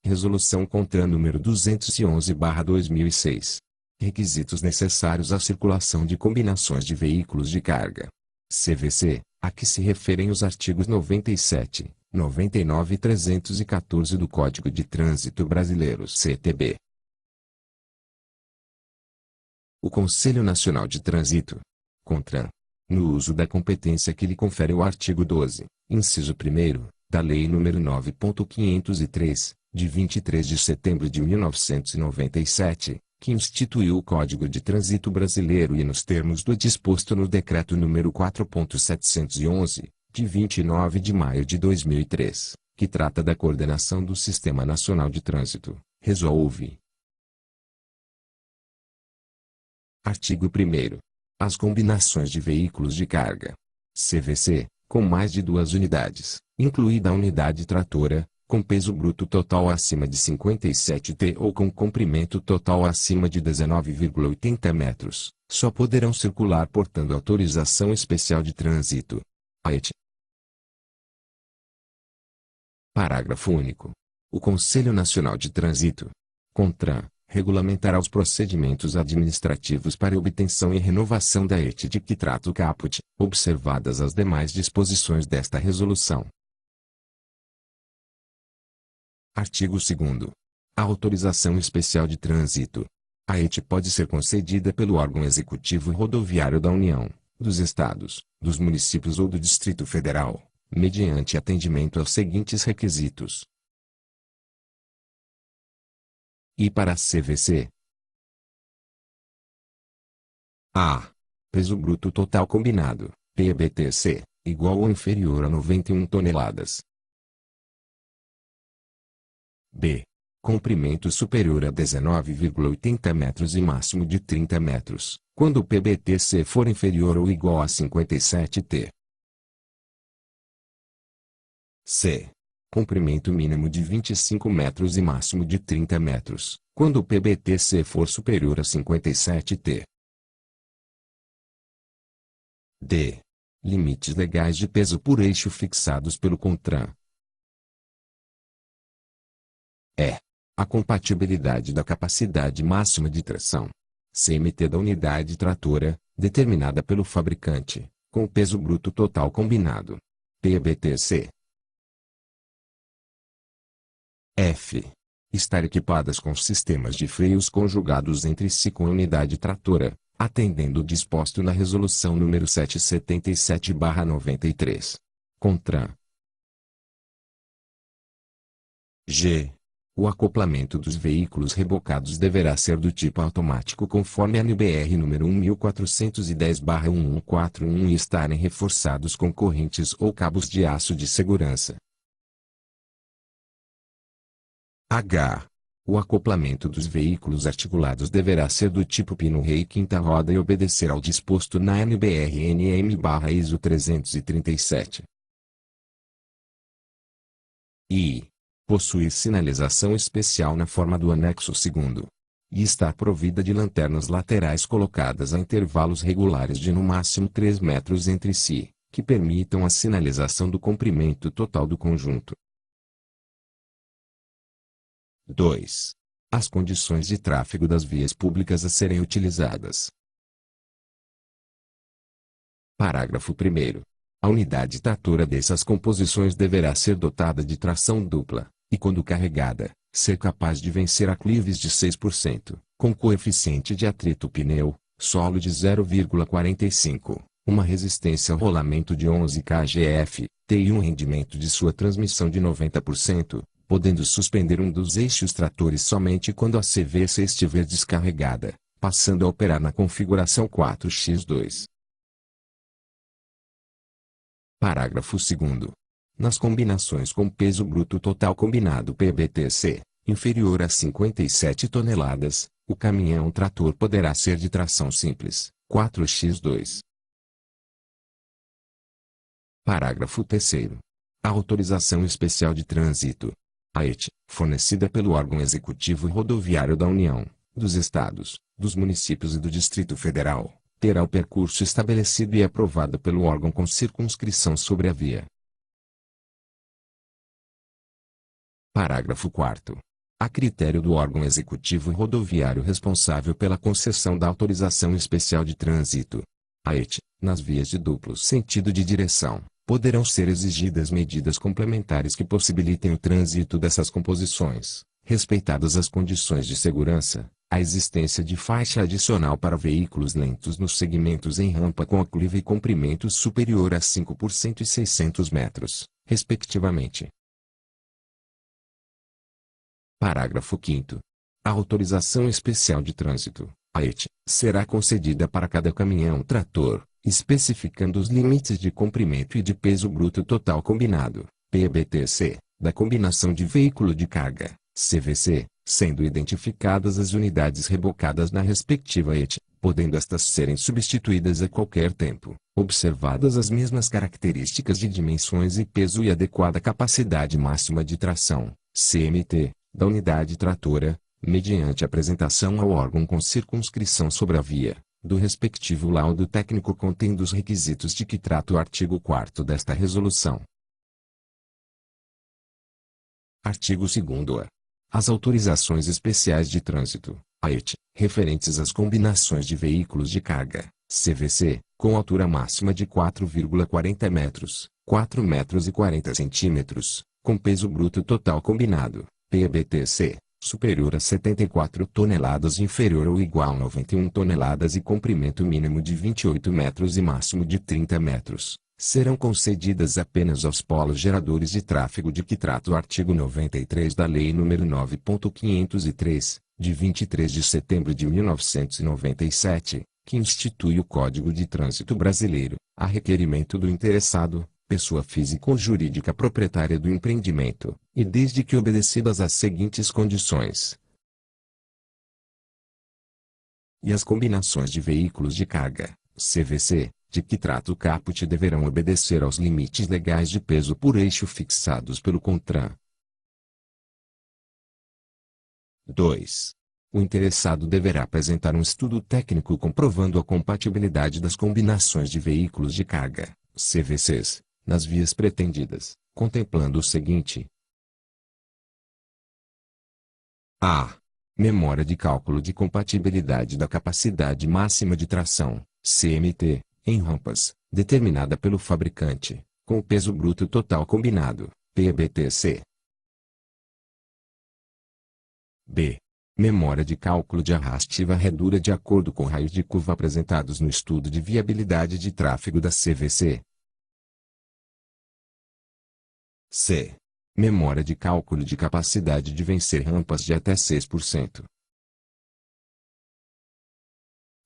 Resolução CONTRAN número 211/2006. Requisitos necessários à circulação de combinações de veículos de carga. CVC, a que se referem os artigos 97, 99 e 314 do Código de Trânsito Brasileiro (CTB). O Conselho Nacional de Trânsito, CONTRAN, no uso da competência que lhe confere o artigo 12, inciso 1º, da Lei nº 9.503, de 23 de setembro de 1997, que instituiu o Código de Trânsito Brasileiro e nos termos do disposto no Decreto nº 4.711, de 29 de maio de 2003, que trata da coordenação do Sistema Nacional de Trânsito, resolve. Artigo 1º. As combinações de veículos de carga, CVC, com mais de 2 unidades, incluída a unidade tratora, com peso bruto total acima de 57 t ou com comprimento total acima de 19,80 metros, só poderão circular portando autorização especial de trânsito. AET. Parágrafo único. O Conselho Nacional de Trânsito, CONTRAN, regulamentará os procedimentos administrativos para obtenção e renovação da ET de que trata o caput, observadas as demais disposições desta resolução. Artigo 2º. A autorização especial de trânsito. A ET pode ser concedida pelo órgão executivo rodoviário da União, dos Estados, dos municípios ou do Distrito Federal, mediante atendimento aos seguintes requisitos. E para a CVC: a. Peso bruto total combinado, PBTC, igual ou inferior a 91 toneladas. B. Comprimento superior a 19,80 metros e máximo de 30 metros, quando o PBTC for inferior ou igual a 57 t. C. Comprimento mínimo de 25 metros e máximo de 30 metros, quando o PBTC for superior a 57 t. D. Limites legais de peso por eixo fixados pelo CONTRAN. E. A compatibilidade da capacidade máxima de tração, CMT da unidade tratora, determinada pelo fabricante, com o peso bruto total combinado, PBTC. F. Estar equipadas com sistemas de freios conjugados entre si com a unidade tratora, atendendo o disposto na Resolução nº 777/93. CONTRAN. G. O acoplamento dos veículos rebocados deverá ser do tipo automático conforme a NBR número 1410/1141 e estarem reforçados com correntes ou cabos de aço de segurança. H. O acoplamento dos veículos articulados deverá ser do tipo pino-rei quinta roda e obedecer ao disposto na NBR NM/ISO 337. I. Possuir sinalização especial na forma do anexo 2º. E estar provida de lanternas laterais colocadas a intervalos regulares de no máximo 3 metros entre si, que permitam a sinalização do comprimento total do conjunto. 2. As condições de tráfego das vias públicas a serem utilizadas. Parágrafo 1º. A unidade tratora dessas composições deverá ser dotada de tração dupla, e quando carregada, ser capaz de vencer aclives de 6%, com coeficiente de atrito pneu, solo de 0,45, uma resistência ao rolamento de 11 kgf, e um rendimento de sua transmissão de 90%, podendo suspender um dos eixos tratores somente quando a CVC estiver descarregada, passando a operar na configuração 4x2. Parágrafo 2º. Nas combinações com peso bruto total combinado PBTC, inferior a 57 toneladas, o caminhão-trator poderá ser de tração simples, 4x2. Parágrafo 3º. A autorização especial de trânsito, AET, fornecida pelo órgão executivo rodoviário da União, dos Estados, dos municípios e do Distrito Federal, terá o percurso estabelecido e aprovado pelo órgão com circunscrição sobre a via. Parágrafo 4º. a critério do órgão executivo rodoviário responsável pela concessão da autorização especial de trânsito. AET, nas vias de duplo sentido de direção, poderão ser exigidas medidas complementares que possibilitem o trânsito dessas composições, respeitadas as condições de segurança, a existência de faixa adicional para veículos lentos nos segmentos em rampa com aclive e comprimento superior a 5% e 600 metros, respectivamente. Parágrafo 5º. A autorização especial de trânsito, AET, será concedida para cada caminhão-trator, especificando os limites de comprimento e de peso bruto total combinado, PBTC, da combinação de veículo de carga, CVC, sendo identificadas as unidades rebocadas na respectiva AET, podendo estas serem substituídas a qualquer tempo, observadas as mesmas características de dimensões e peso e adequada capacidade máxima de tração, CMT, da unidade tratora, mediante apresentação ao órgão com circunscrição sobre a via, do respectivo laudo técnico contendo os requisitos de que trata o artigo 4º desta resolução. Artigo 2º-A. As autorizações especiais de trânsito, AET, referentes às combinações de veículos de carga, CVC, com altura máxima de 4,40 metros, 4 metros e 40 centímetros, com peso bruto total combinado, PBTC, superior a 74 toneladas e inferior ou igual a 91 toneladas e comprimento mínimo de 28 metros e máximo de 30 metros, serão concedidas apenas aos polos geradores de tráfego de que trata o artigo 93 da Lei nº 9.503, de 23 de setembro de 1997, que institui o Código de Trânsito Brasileiro, a requerimento do interessado, pessoa física ou jurídica proprietária do empreendimento, e desde que obedecidas as seguintes condições. E as combinações de veículos de carga, CVC, de que trata o caput deverão obedecer aos limites legais de peso por eixo fixados pelo CONTRAN. 2. O interessado deverá apresentar um estudo técnico comprovando a compatibilidade das combinações de veículos de carga, CVCs, nas vias pretendidas, contemplando o seguinte: a. Memória de cálculo de compatibilidade da capacidade máxima de tração, CMT, em rampas, determinada pelo fabricante, com o peso bruto total combinado, PBTC. B. Memória de cálculo de arraste e varredura de acordo com raios de curva apresentados no estudo de viabilidade de tráfego da CVC. C. Memória de cálculo de capacidade de vencer rampas de até 6%.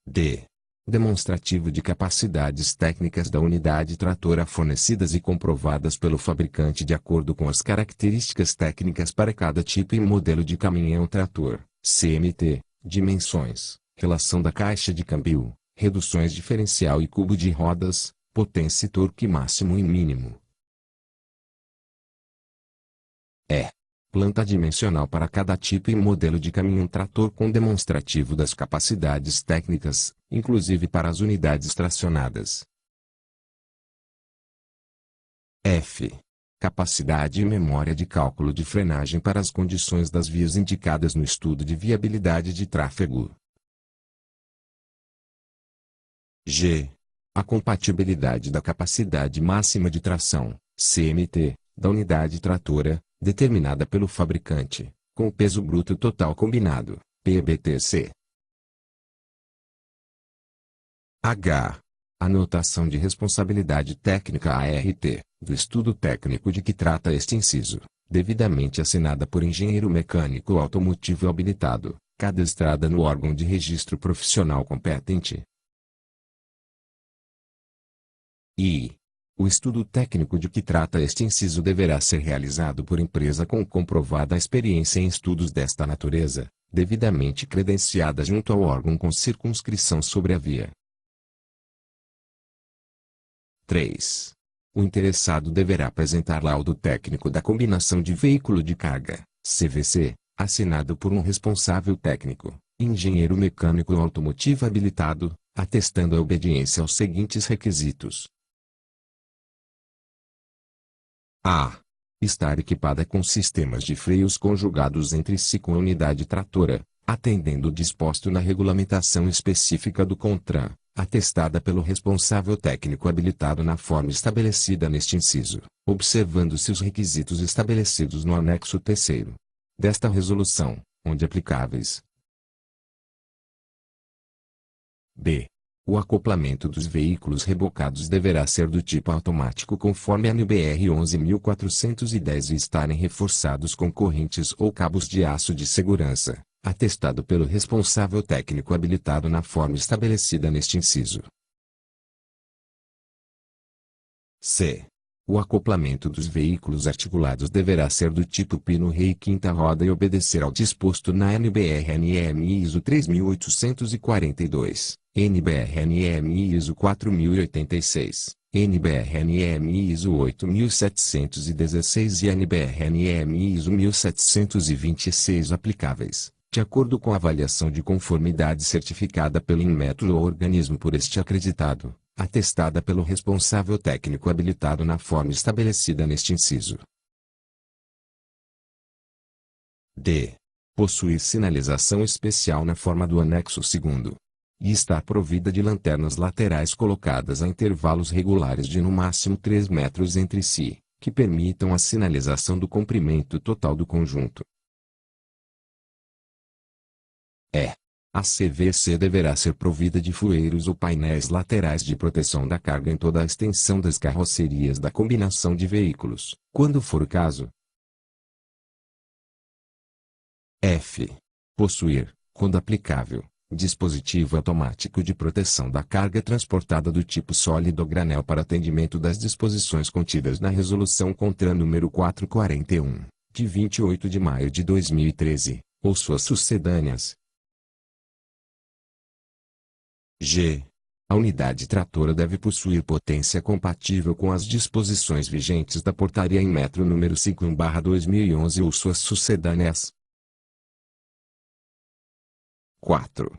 D. Demonstrativo de capacidades técnicas da unidade tratora fornecidas e comprovadas pelo fabricante de acordo com as características técnicas para cada tipo e modelo de caminhão-trator, CMT, dimensões, relação da caixa de câmbio, reduções diferencial e cubo de rodas, potência e torque máximo e mínimo. E. Planta dimensional para cada tipo e modelo de caminhão-trator com demonstrativo das capacidades técnicas, inclusive para as unidades tracionadas. F. Capacidade e memória de cálculo de frenagem para as condições das vias indicadas no estudo de viabilidade de tráfego. G. A compatibilidade da capacidade máxima de tração, CMT, da unidade tratora, determinada pelo fabricante, com o peso bruto total combinado, PBTC. H. Anotação de responsabilidade técnica ART, do estudo técnico de que trata este inciso, devidamente assinada por engenheiro mecânico automotivo habilitado, cadastrada no órgão de registro profissional competente. I. O estudo técnico de que trata este inciso deverá ser realizado por empresa com comprovada experiência em estudos desta natureza, devidamente credenciada junto ao órgão com circunscrição sobre a via. 3. O interessado deverá apresentar laudo técnico da combinação de veículo de carga, CVC, assinado por um responsável técnico, engenheiro mecânico automotivo habilitado, atestando a obediência aos seguintes requisitos. A. Estar equipada com sistemas de freios conjugados entre si com a unidade tratora, atendendo o disposto na regulamentação específica do CONTRAN, atestada pelo responsável técnico habilitado na forma estabelecida neste inciso, observando-se os requisitos estabelecidos no anexo 3º desta resolução, onde aplicáveis. B. O acoplamento dos veículos rebocados deverá ser do tipo automático conforme a NBR 11.410 e estarem reforçados com correntes ou cabos de aço de segurança, atestado pelo responsável técnico habilitado na forma estabelecida neste inciso. C. O acoplamento dos veículos articulados deverá ser do tipo pino-rei quinta roda e obedecer ao disposto na NBR-NM ISO 3842, NBR-NM ISO 4086, NBR-NM ISO 8716 e NBR-NM ISO 1726 aplicáveis, de acordo com a avaliação de conformidade certificada pelo Inmetro ou organismo por este acreditado, atestada pelo responsável técnico habilitado na forma estabelecida neste inciso. D. Possuir sinalização especial na forma do anexo 2º. E estar provida de lanternas laterais colocadas a intervalos regulares de no máximo 3 metros entre si, que permitam a sinalização do comprimento total do conjunto. E. A CVC deverá ser provida de fueiros ou painéis laterais de proteção da carga em toda a extensão das carrocerias da combinação de veículos, quando for o caso. F. Possuir, quando aplicável, dispositivo automático de proteção da carga transportada do tipo sólido ou granel para atendimento das disposições contidas na Resolução CONTRAN número 441, de 28 de maio de 2013, ou suas sucedâneas. G. A unidade tratora deve possuir potência compatível com as disposições vigentes da Portaria em metro número 51/2011 ou suas sucedâneas. 4.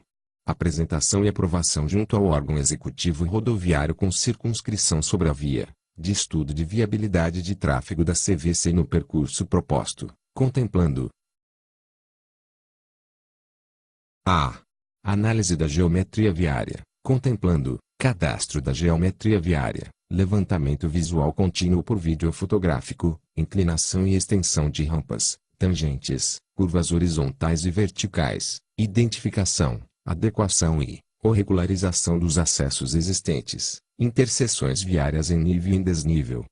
Apresentação e aprovação junto ao órgão executivo rodoviário com circunscrição sobre a via, de estudo de viabilidade de tráfego da CVC no percurso proposto, contemplando a. Análise da geometria viária, contemplando cadastro da geometria viária, levantamento visual contínuo por vídeo fotográfico, inclinação e extensão de rampas, tangentes, curvas horizontais e verticais, identificação, adequação ou regularização dos acessos existentes, interseções viárias em nível e em desnível.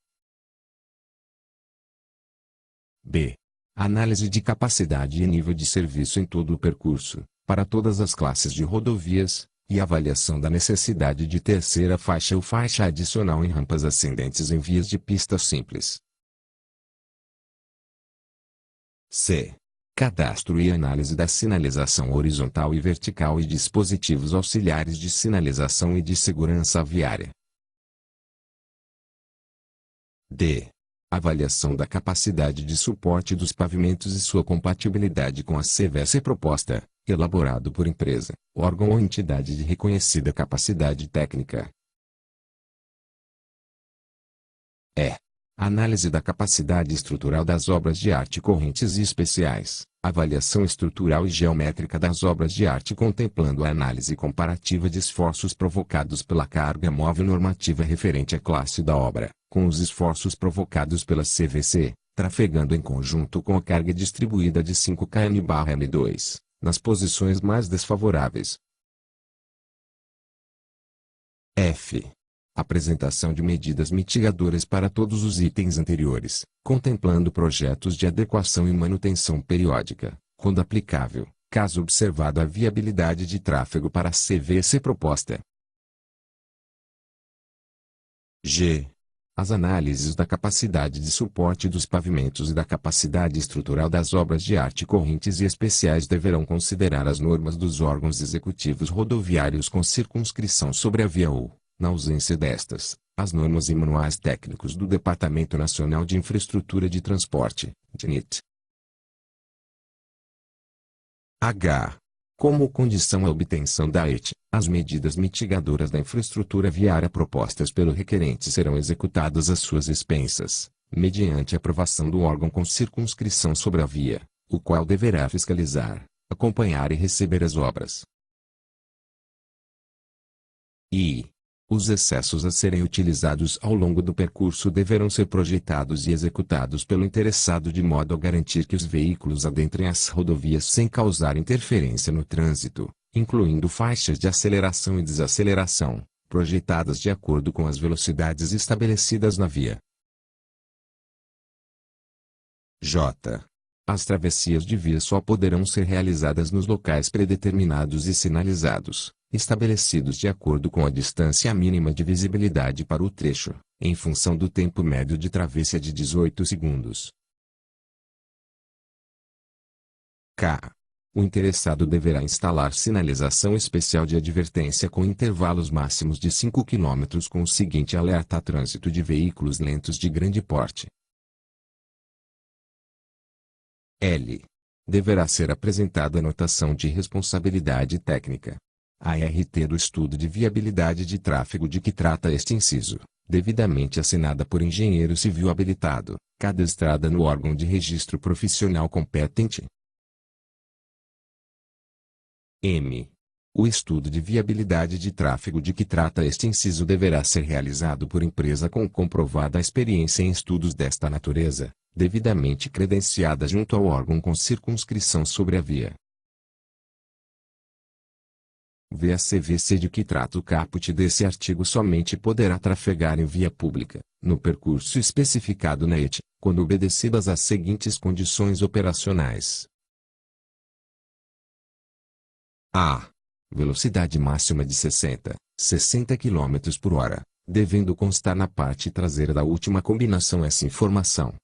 B. Análise de capacidade e nível de serviço em todo o percurso, para todas as classes de rodovias, e avaliação da necessidade de terceira faixa ou faixa adicional em rampas ascendentes em vias de pista simples. C. Cadastro e análise da sinalização horizontal e vertical e dispositivos auxiliares de sinalização e de segurança viária. D. Avaliação da capacidade de suporte dos pavimentos e sua compatibilidade com a CVC proposta, elaborado por empresa, órgão ou entidade de reconhecida capacidade técnica. E. Análise da capacidade estrutural das obras de arte correntes e especiais, avaliação estrutural e geométrica das obras de arte contemplando a análise comparativa de esforços provocados pela carga móvel normativa referente à classe da obra, com os esforços provocados pela CVC, trafegando em conjunto com a carga distribuída de 5 kN/M2, nas posições mais desfavoráveis. F. Apresentação de medidas mitigadoras para todos os itens anteriores, contemplando projetos de adequação e manutenção periódica, quando aplicável, caso observada a viabilidade de tráfego para a CVC proposta. G. As análises da capacidade de suporte dos pavimentos e da capacidade estrutural das obras de arte correntes e especiais deverão considerar as normas dos órgãos executivos rodoviários com circunscrição sobre a via ou, na ausência destas, as normas e manuais técnicos do Departamento Nacional de Infraestrutura de Transporte, DNIT. H. Como condição à obtenção da ET, as medidas mitigadoras da infraestrutura viária propostas pelo requerente serão executadas às suas expensas, mediante aprovação do órgão com circunscrição sobre a via, o qual deverá fiscalizar, acompanhar e receber as obras. I. Os excessos a serem utilizados ao longo do percurso deverão ser projetados e executados pelo interessado de modo a garantir que os veículos adentrem as rodovias sem causar interferência no trânsito, incluindo faixas de aceleração e desaceleração, projetadas de acordo com as velocidades estabelecidas na via. J. As travessias de via só poderão ser realizadas nos locais predeterminados e sinalizados, estabelecidos de acordo com a distância mínima de visibilidade para o trecho, em função do tempo médio de travessia de 18 segundos. K. O interessado deverá instalar sinalização especial de advertência com intervalos máximos de 5 km com o seguinte alerta a trânsito de veículos lentos de grande porte. L. Deverá ser apresentada a notação de responsabilidade técnica. ART do estudo de viabilidade de tráfego de que trata este inciso, devidamente assinada por engenheiro civil habilitado, cadastrada no órgão de registro profissional competente. M. O estudo de viabilidade de tráfego de que trata este inciso deverá ser realizado por empresa com comprovada experiência em estudos desta natureza, devidamente credenciada junto ao órgão com circunscrição sobre a via. V. A CVC de que trata o caput desse artigo somente poderá trafegar em via pública, no percurso especificado na ET, quando obedecidas as seguintes condições operacionais. A. Velocidade máxima de 60 km por hora, devendo constar na parte traseira da última combinação essa informação.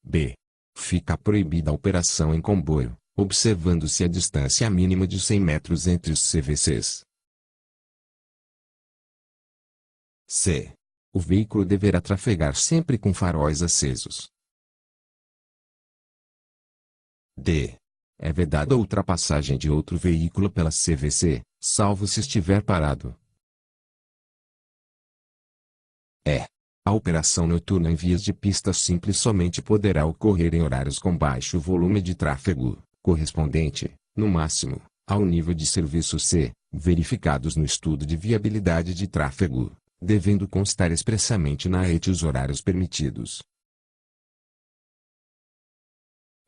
B. Fica proibida a operação em comboio, observando-se a distância mínima de 100 metros entre os CVCs. C. O veículo deverá trafegar sempre com faróis acesos. D. É vedada a ultrapassagem de outro veículo pela CVC, salvo se estiver parado. E. A operação noturna em vias de pista simples somente poderá ocorrer em horários com baixo volume de tráfego, correspondente, no máximo, ao nível de serviço C, verificados no estudo de viabilidade de tráfego, devendo constar expressamente na ET os horários permitidos.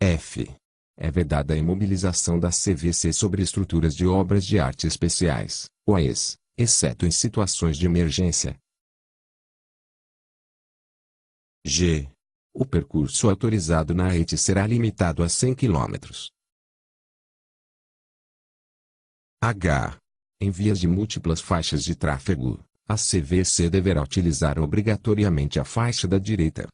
F. É vedada a imobilização da CVC sobre estruturas de obras de arte especiais, OAEs, exceto em situações de emergência. G. O percurso autorizado na ET será limitado a 100 km. H. Em vias de múltiplas faixas de tráfego, a CVC deverá utilizar obrigatoriamente a faixa da direita.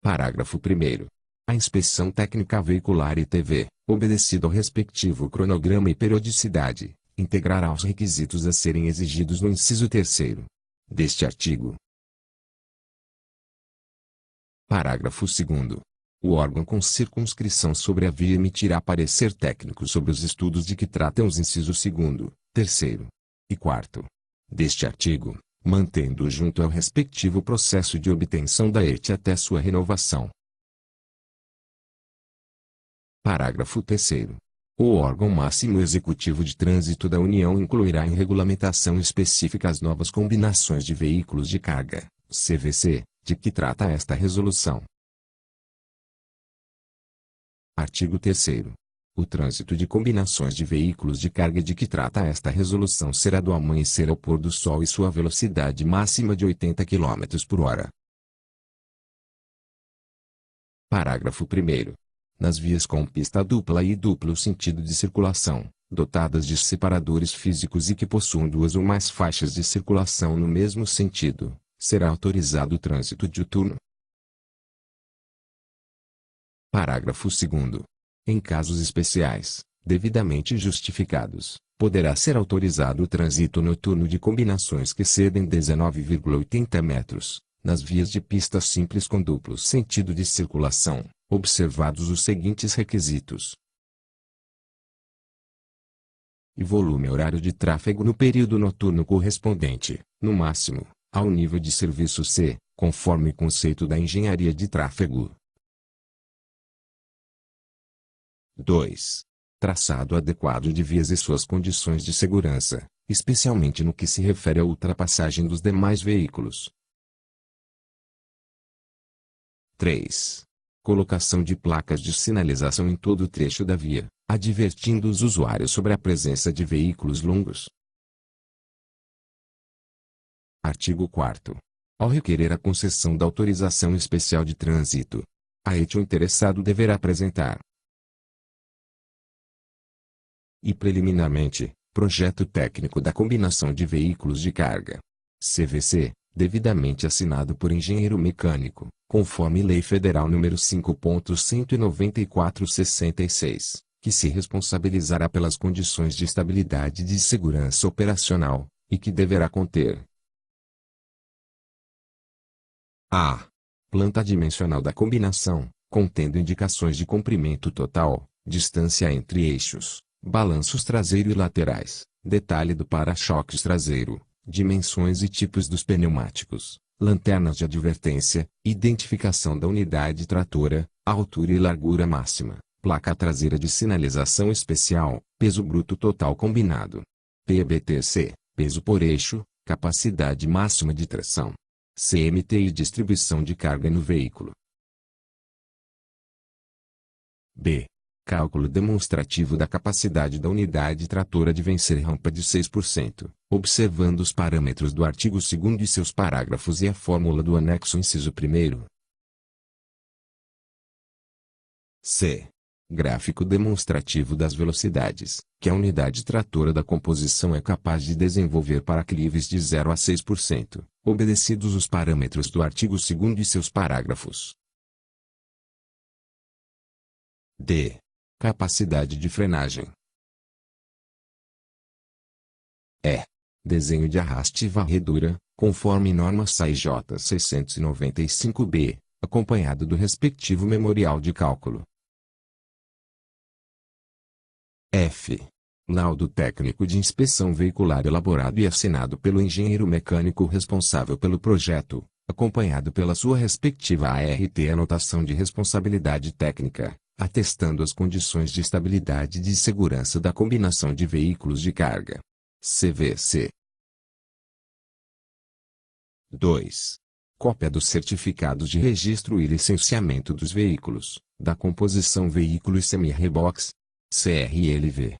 Parágrafo 1º. A inspeção técnica veicular ITV, obedecido ao respectivo cronograma e periodicidade, integrará os requisitos a serem exigidos no inciso 3º deste artigo. Parágrafo 2º. O órgão com circunscrição sobre a via emitirá parecer técnico sobre os estudos de que tratam os incisos 2º, 3º e 4º deste artigo, mantendo junto ao respectivo processo de obtenção da ET até sua renovação. Parágrafo 3º. O órgão máximo executivo de trânsito da União incluirá em regulamentação específica as novas combinações de veículos de carga, CVC, de que trata esta resolução. Artigo 3º. O trânsito de combinações de veículos de carga de que trata esta resolução será do amanhecer ao pôr do sol e sua velocidade máxima de 80 km por hora. Parágrafo 1º. Nas vias com pista dupla e duplo sentido de circulação, dotadas de separadores físicos e que possuam duas ou mais faixas de circulação no mesmo sentido, será autorizado o trânsito diuturno. Parágrafo 2º. Em casos especiais, devidamente justificados, poderá ser autorizado o trânsito noturno de combinações que excedem 19,80 metros, nas vias de pista simples com duplo sentido de circulação, observados os seguintes requisitos. e volume horário de tráfego no período noturno correspondente, no máximo, ao nível de serviço C, conforme o conceito da engenharia de tráfego. 2. Traçado adequado de vias e suas condições de segurança, especialmente no que se refere à ultrapassagem dos demais veículos. 3. Colocação de placas de sinalização em todo o trecho da via, advertindo os usuários sobre a presença de veículos longos. Artigo 4º. Ao requerer a concessão da autorização especial de trânsito, a ET o interessado deverá apresentar e preliminarmente, projeto técnico da combinação de veículos de carga, CVC, devidamente assinado por engenheiro mecânico, conforme Lei Federal nº 5.194/66, que se responsabilizará pelas condições de estabilidade e de segurança operacional, e que deverá conter a planta dimensional da combinação, contendo indicações de comprimento total, distância entre eixos, balanços traseiro e laterais, detalhe do para-choques traseiro, dimensões e tipos dos pneumáticos, lanternas de advertência, identificação da unidade tratora, altura e largura máxima, placa traseira de sinalização especial, peso bruto total combinado. PBTC, peso por eixo, capacidade máxima de tração. CMT e distribuição de carga no veículo. B. Cálculo demonstrativo da capacidade da unidade tratora de vencer rampa de 6%, observando os parâmetros do artigo 2º e seus parágrafos e a fórmula do anexo inciso 1º. C. Gráfico demonstrativo das velocidades, que a unidade tratora da composição é capaz de desenvolver para aclives de 0 a 6%, obedecidos os parâmetros do artigo 2º e seus parágrafos. D. Capacidade de frenagem. E. Desenho de arraste e varredura, conforme norma SAIJ 695-B, acompanhado do respectivo memorial de cálculo. F. Laudo técnico de inspeção veicular elaborado e assinado pelo engenheiro mecânico responsável pelo projeto, acompanhado pela sua respectiva ART anotação de responsabilidade técnica, atestando as condições de estabilidade e de segurança da combinação de veículos de carga. CVC. 2. Cópia dos certificados de registro e licenciamento dos veículos, da composição veículo e semi-rebox, CRLV.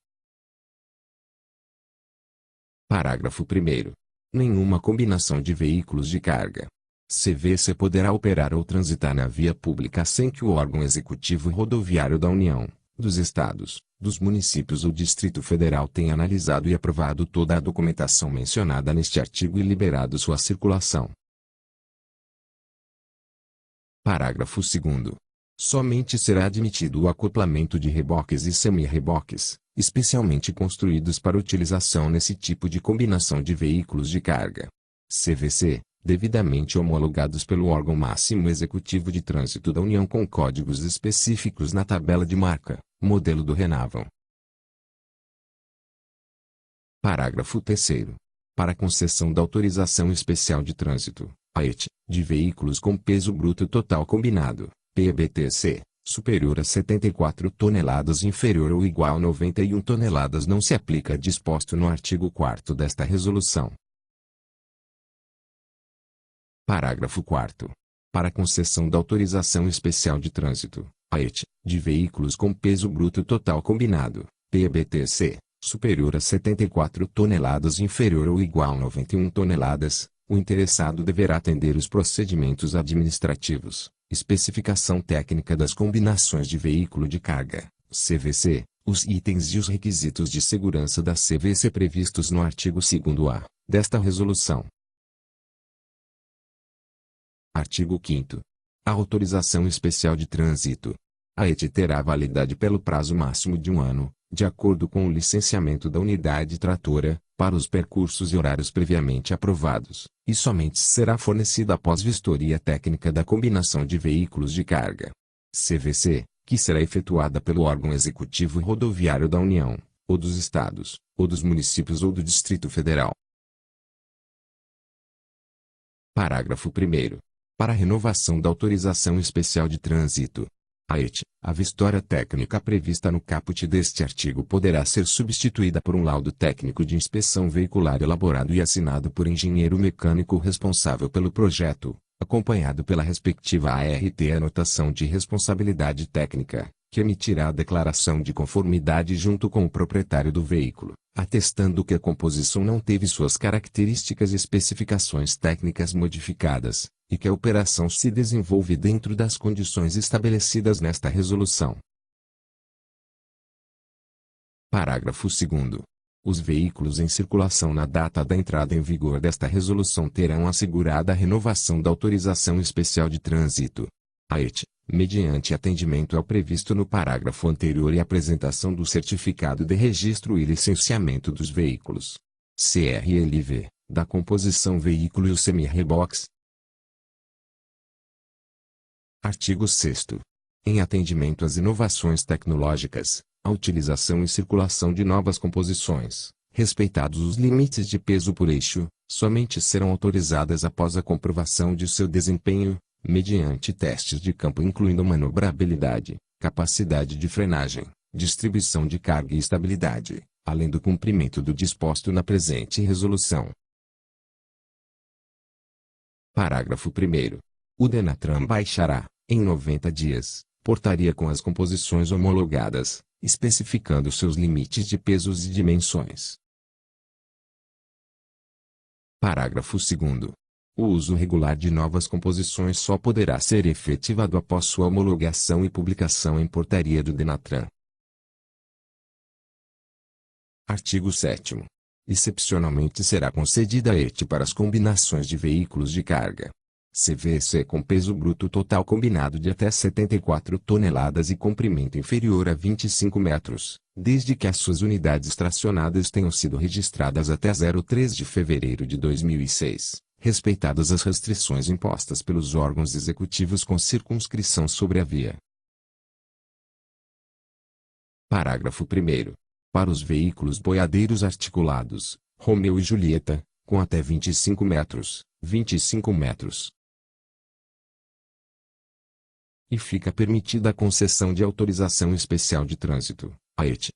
Parágrafo 1º. Nenhuma combinação de veículos de carga, CVC poderá operar ou transitar na via pública sem que o órgão executivo rodoviário da União, dos Estados, dos municípios ou Distrito Federal tenha analisado e aprovado toda a documentação mencionada neste artigo e liberado sua circulação. Parágrafo 2º. Somente será admitido o acoplamento de reboques e semi-reboques, especialmente construídos para utilização nesse tipo de combinação de veículos de carga, CVC, devidamente homologados pelo órgão máximo executivo de trânsito da União com códigos específicos na tabela de marca, modelo do Renavam. Parágrafo 3º. Para concessão da autorização especial de trânsito, AET, de veículos com peso bruto total combinado, PBTC, superior a 74 toneladas e inferior ou igual a 91 toneladas não se aplica disposto no artigo 4º desta resolução. Parágrafo 4º. Para concessão da autorização especial de trânsito, AET, de veículos com peso bruto total combinado, PBTC, superior a 74 toneladas e inferior ou igual a 91 toneladas, o interessado deverá atender os procedimentos administrativos, especificação técnica das combinações de veículo de carga, CVC, os itens e os requisitos de segurança da CVC previstos no artigo 2º-A, desta resolução. Artigo 5º. A autorização especial de trânsito. A ET terá validade pelo prazo máximo de 1 ano, de acordo com o licenciamento da unidade tratora, para os percursos e horários previamente aprovados, e somente será fornecida após vistoria técnica da combinação de veículos de carga, CVC, que será efetuada pelo órgão executivo rodoviário da União, ou dos estados, ou dos municípios ou do Distrito Federal. Parágrafo 1º. Para a renovação da autorização especial de trânsito, a vistoria técnica prevista no caput deste artigo poderá ser substituída por um laudo técnico de inspeção veicular elaborado e assinado por engenheiro mecânico responsável pelo projeto, acompanhado pela respectiva ART anotação de responsabilidade técnica, que emitirá a declaração de conformidade junto com o proprietário do veículo, atestando que a composição não teve suas características e especificações técnicas modificadas, e que a operação se desenvolve dentro das condições estabelecidas nesta resolução. Parágrafo 2º. Os veículos em circulação na data da entrada em vigor desta resolução terão assegurada a renovação da autorização especial de trânsito, mediante atendimento ao previsto no parágrafo anterior e apresentação do certificado de registro e licenciamento dos veículos, CRLV, da composição veículo e o semi-rebox. Artigo 6º. Em atendimento às inovações tecnológicas, a utilização e circulação de novas composições, respeitados os limites de peso por eixo, somente serão autorizadas após a comprovação de seu desempenho, mediante testes de campo incluindo manobrabilidade, capacidade de frenagem, distribuição de carga e estabilidade, além do cumprimento do disposto na presente resolução. Parágrafo 1º. O Denatran baixará, em 90 dias, portaria com as composições homologadas, especificando seus limites de pesos e dimensões. Parágrafo 2º. O uso regular de novas composições só poderá ser efetivado após sua homologação e publicação em portaria do Denatran. Artigo 7º. Excepcionalmente será concedida a ET para as combinações de veículos de carga, CVC com peso bruto total combinado de até 74 toneladas e comprimento inferior a 25 metros, desde que as suas unidades tracionadas tenham sido registradas até 03 de fevereiro de 2006, respeitadas as restrições impostas pelos órgãos executivos com circunscrição sobre a via. Parágrafo 1º. Para os veículos boiadeiros articulados, Romeu e Julieta, com até 25 metros, 25 metros. E fica permitida a concessão de autorização especial de trânsito, AET.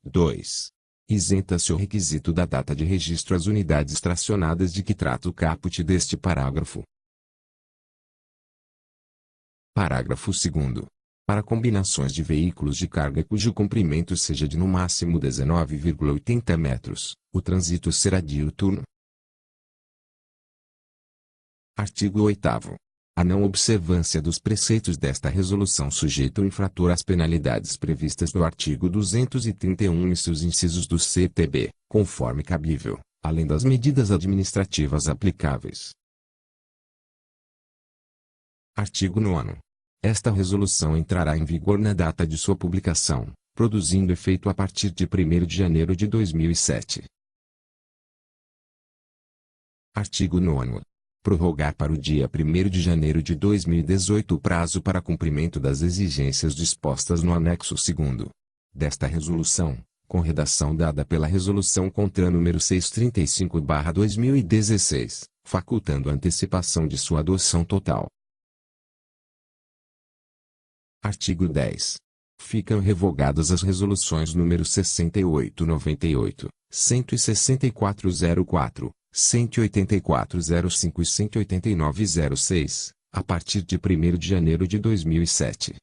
2. Isenta-se o requisito da data de registro às unidades tracionadas de que trata o caput deste parágrafo. Parágrafo 2º. Para combinações de veículos de carga cujo comprimento seja de no máximo 19,80 metros, o trânsito será diuturno. Artigo 8º. A não observância dos preceitos desta resolução sujeita o infrator às penalidades previstas no artigo 231 e seus incisos do CTB, conforme cabível, além das medidas administrativas aplicáveis. Artigo 9º. Esta resolução entrará em vigor na data de sua publicação, produzindo efeito a partir de 1º de janeiro de 2007. Artigo 9º. Prorrogar para o dia 1º de janeiro de 2018 o prazo para cumprimento das exigências dispostas no anexo 2º desta resolução, com redação dada pela Resolução CONTRAN número 635/2016, facultando a antecipação de sua adoção total. Artigo 10. Ficam revogadas as resoluções número 68/98, 164/04, 184/05 e 189/06, a partir de 1º de janeiro de 2007.